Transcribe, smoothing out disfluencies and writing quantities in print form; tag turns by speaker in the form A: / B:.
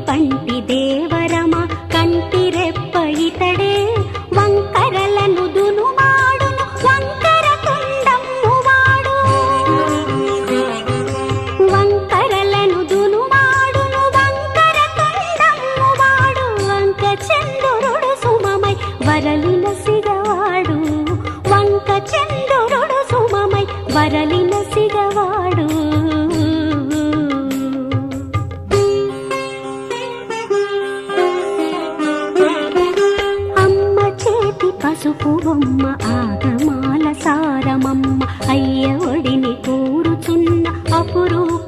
A: పంటి దేవరమ కంటి రెప్ప ఇతడే వంకరలను దునుమాడును వంకర తుండమ్మువాడు వంకరలను దునుమాడును వంకర తుండమ్మువాడు వంక చంద్రుడు సుమమై వరలిన సిగవాడు వంక చంద్రుడు సుమమై వరలిన సిగవాడు పసుపు బొమ్మ ఆగమాల సారమమ్మ అయ్య ఒడిని కూరుచున్న అపురూప